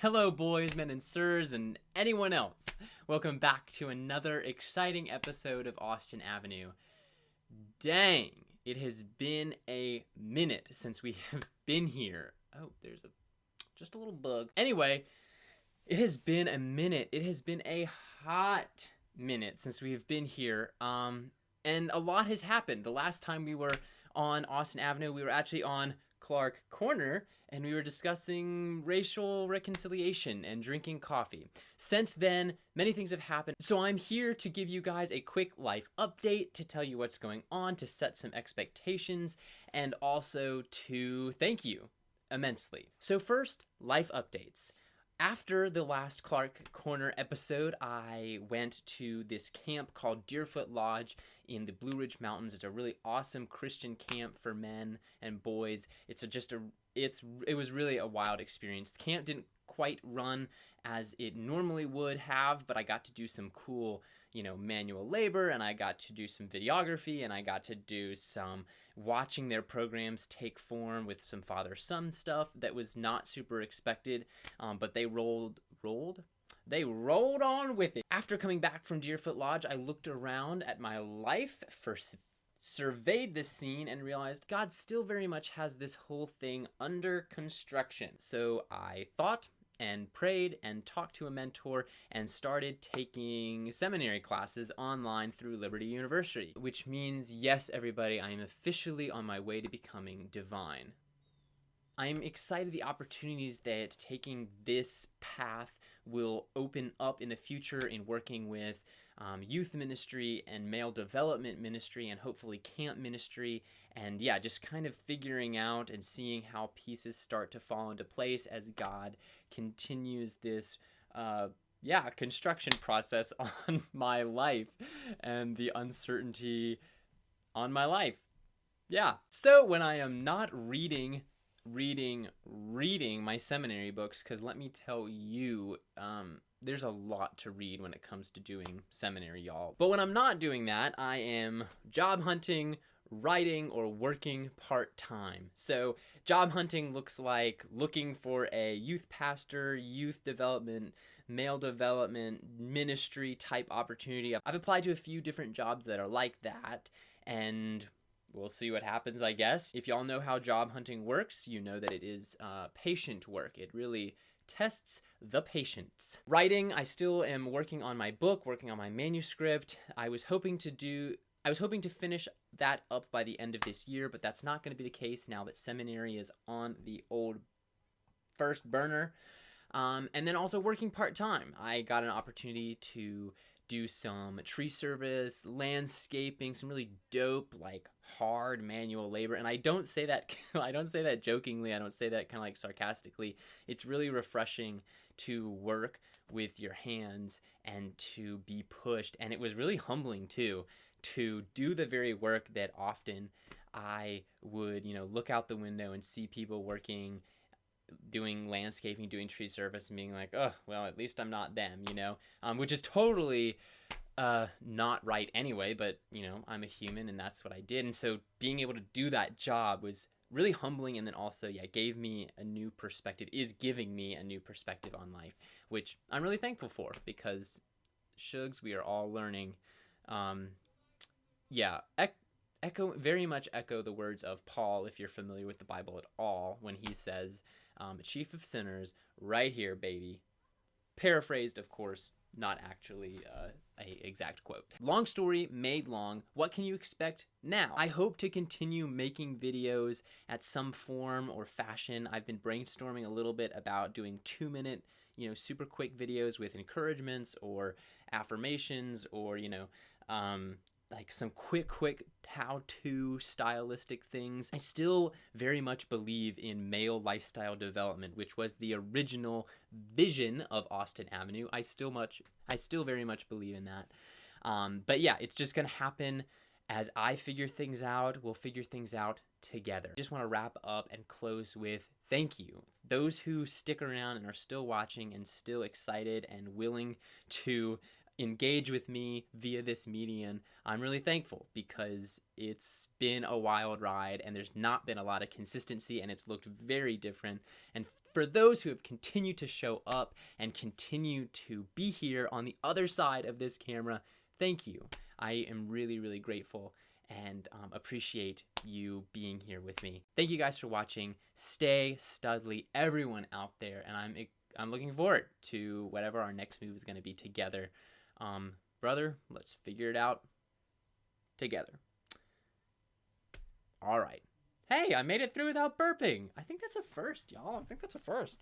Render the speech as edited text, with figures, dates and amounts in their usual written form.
Hello, boys, men, and sirs, and anyone else. Welcome back to another exciting episode of Austin Avenue. Dang, it has been a minute since we have been here. Oh, there's just a little bug. Anyway, it has been a minute. It has been a hot minute since we have been here. And a lot has happened. The last time we were on Austin Avenue, we were actually on Clark Corner, and we were discussing racial reconciliation and drinking coffee. Since then, many things have happened, so I'm here to give you guys a quick life update, to tell you what's going on, to set some expectations, and also to thank you immensely. So first, life updates. After the last Clark Corner episode, I went to this camp called Deerfoot Lodge in the Blue Ridge Mountains. It's a really awesome Christian camp for men and boys. It was really a wild experience. The camp didn't quite run as it normally would have, but I got to do some cool, manual labor, and I got to do some videography, and I got to do some watching their programs take form with some father-son stuff that was not super expected, but they rolled on with it. After coming back from Deerfoot Lodge, I looked around at my life, surveyed the scene, and realized God still very much has this whole thing under construction. So I thought and prayed and talked to a mentor and started taking seminary classes online through Liberty University, which means, yes, everybody, I am officially on my way to becoming divine. I'm excited the opportunities that taking this path will open up in the future in working with youth ministry and male development ministry and hopefully camp ministry, and just kind of figuring out and seeing how pieces start to fall into place as God continues this construction process on my life and the uncertainty on my life. So when I am not reading my seminary books, because let me tell you, there's a lot to read when it comes to doing seminary, y'all. But when I'm not doing that, I am job hunting, writing, or working part-time. So job hunting looks like looking for a youth pastor, youth development, male development, ministry type opportunity. I've applied to a few different jobs that are like that, and we'll see what happens, I guess. If y'all know how job hunting works, you know that it is patient work. It really tests the patience. Writing, I still am working on my book, working on my manuscript. I was hoping to finish that up by the end of this year, but that's not going to be the case now that seminary is on the old first burner. And then also working part-time. I got an opportunity to do some tree service, landscaping, some really dope, hard manual labor. And I don't say that jokingly. I don't say that kind of sarcastically. It's really refreshing to work with your hands and to be pushed. And it was really humbling too, to do the very work that often I would, look out the window and see people working, doing landscaping, doing tree service, and being like, oh, well, at least I'm not them, which is totally not right anyway, but, I'm a human and that's what I did. And so being able to do that job was really humbling, and then also, gave me a new perspective, is giving me a new perspective on life, which I'm really thankful for, because, shugs, we are all learning. Very much echo the words of Paul, if you're familiar with the Bible at all, when he says, chief of sinners, right here, baby. Paraphrased, of course, not actually a exact quote. Long story made long. What can you expect now? I hope to continue making videos at some form or fashion. I've been brainstorming a little bit about doing 2-minute, super quick videos with encouragements or affirmations or, some quick how-to stylistic things. I still very much believe in male lifestyle development, which was the original vision of Austin Avenue. I still very much believe in that. But it's just gonna happen as I figure things out. We'll figure things out together. Just want to wrap up and close with thank you. Those who stick around and are still watching and still excited and willing to engage with me via this medium, I'm really thankful, because it's been a wild ride and there's not been a lot of consistency and it's looked very different. And for those who have continued to show up and continue to be here on the other side of this camera, thank you. I am really, really grateful and appreciate you being here with me. Thank you guys for watching. Stay studly, everyone out there, and I'm looking forward to whatever our next move is going to be together. Brother, let's figure it out together. All right. Hey, I made it through without burping. I think that's a first, y'all. I think that's a first.